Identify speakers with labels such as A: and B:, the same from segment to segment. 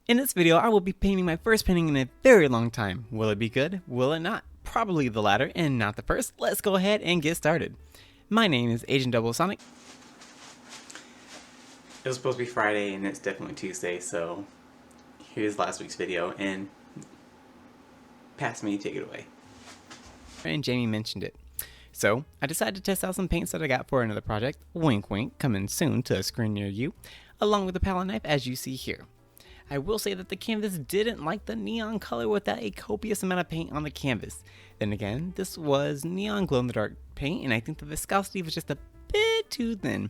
A: In this video, I will be painting my first painting in a very long time. Will it be good? Will it not? Probably the latter and not the first. Let's go ahead and get started. My name is Agent Double Sonic. It was supposed to be Friday and it's definitely Tuesday, so here's last week's video and pass me, take it away. And Jamie mentioned it. So I decided to test out some paints that I got for another project, wink wink, coming soon to a screen near you, along with the palette knife as you see here. I will say that the canvas didn't like the neon color without a copious amount of paint on the canvas. Then again, this was neon glow-in-the-dark paint, and I think the viscosity was just a bit too thin.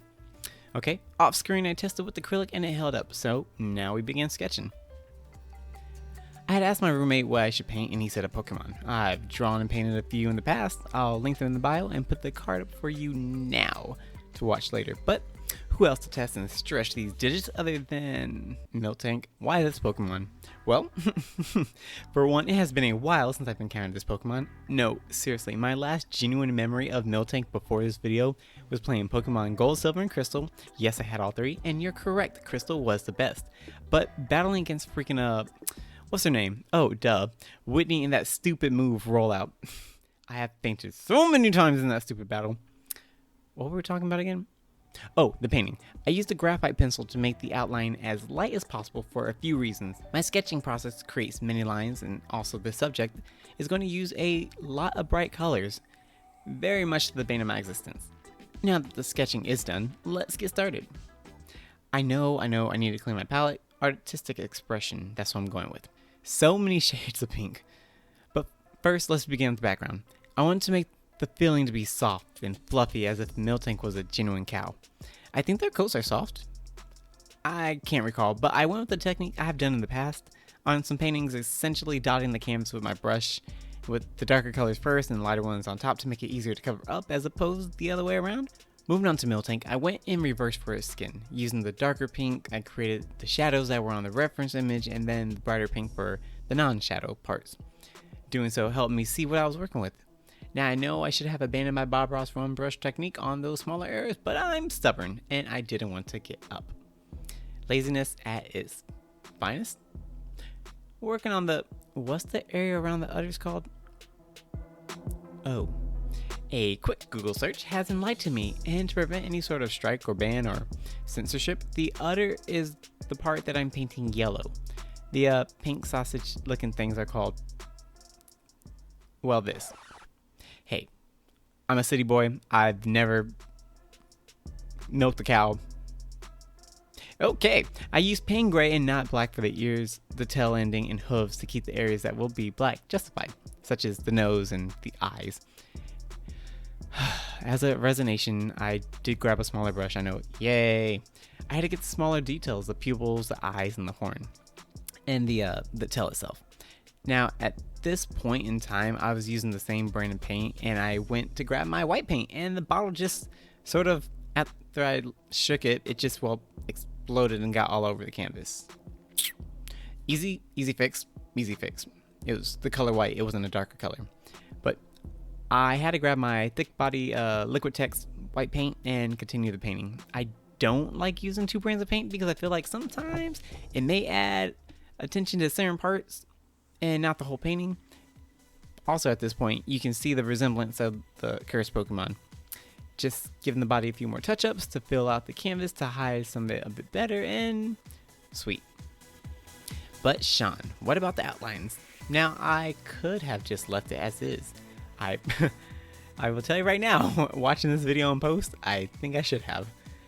A: Okay, off screen I tested with acrylic and it held up, so now we begin sketching. I had asked my roommate what I should paint and he said a Pokemon. I've drawn and painted a few in the past. I'll link them in the bio and put the card up for you now to watch later. But who else to test and stretch these digits other than Miltank? Why this Pokemon? Well, for one, it has been a while since I've encountered this Pokemon. No, seriously, my last genuine memory of Miltank before this video was playing Pokemon Gold, Silver, and Crystal. Yes, I had all three, and you're correct, Crystal was the best. But battling against freaking, what's her name? Oh, duh. Whitney in that stupid move rollout. I have fainted so many times in that stupid battle. What were we talking about again? Oh, the painting. I used a graphite pencil to make the outline as light as possible for a few reasons. My sketching process creates many lines, and also the subject is going to use a lot of bright colors, very much to the bane of my existence. Now that the sketching is done, let's get started. I know I need to clean my palette. Artistic expression, that's what I'm going with. So many shades of pink. But first, let's begin with the background. I wanted to make the feeling to be soft and fluffy as if Miltank was a genuine cow. I think their coats are soft. I can't recall, but I went with the technique I have done in the past on some paintings, essentially dotting the canvas with my brush with the darker colors first and the lighter ones on top to make it easier to cover up as opposed the other way around. Moving on to Miltank, I went in reverse for his skin. Using the darker pink, I created the shadows that were on the reference image and then the brighter pink for the non-shadow parts. Doing so helped me see what I was working with. Now I know I should have abandoned my Bob Ross one brush technique on those smaller areas, but I'm stubborn and I didn't want to get up. Laziness at its finest. Working on the, what's the area around the udders called? Oh. A quick Google search has enlightened me, and to prevent any sort of strike or ban or censorship, the udder is the part that I'm painting yellow. The pink sausage looking things are called, well, this. Hey, I'm a city boy. I've never milked a cow. Okay, I use plain gray and not black for the ears, the tail ending, and hooves to keep the areas that will be black justified, such as the nose and the eyes. As a resignation, I did grab a smaller brush, I know, yay! I had to get the smaller details, the pupils, the eyes, and the horn, and the tail itself. Now, at this point in time, I was using the same brand of paint, and I went to grab my white paint, and the bottle just sort of, after I shook it, it just, well, exploded and got all over the canvas. Easy fix, easy fix. It was the color white, it wasn't a darker color. But I had to grab my thick body liquid text white paint and continue the painting. I don't like using two brands of paint because I feel like sometimes it may add attention to certain parts and not the whole painting. Also at this point, you can see the resemblance of the cursed Pokemon. Just giving the body a few more touch-ups to fill out the canvas to hide some of it a bit better, and sweet. But Sean, what about the outlines? Now I could have just left it as is. I will tell you right now, watching this video in post, I think I should have.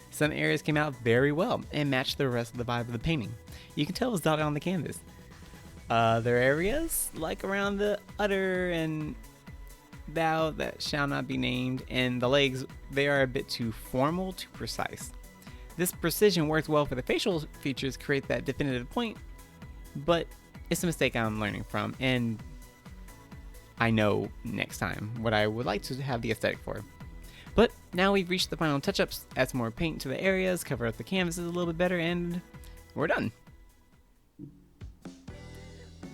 A: Some areas came out very well and matched the rest of the vibe of the painting. You can tell it was dotted on the canvas. Other areas, like around the udder and thou that shall not be named, and the legs, they are a bit too formal, too precise. This precision works well for the facial features, create that definitive point, but it's a mistake I'm learning from, and I know next time what I would like to have the aesthetic for. But now we've reached the final touch-ups, add some more paint to the areas, cover up the canvases a little bit better, and we're done.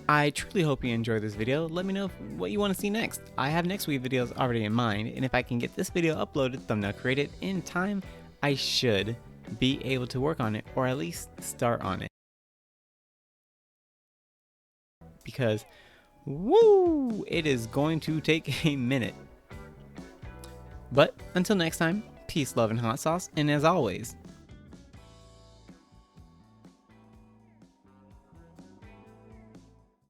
A: I truly hope you enjoyed this video. Let me know what you want to see next. I have next week's videos already in mind, and if I can get this video uploaded, thumbnail created in time, I should be able to work on it, or at least start on it. because, woo, it is going to take a minute. But until next time, peace, love, and hot sauce, and as always,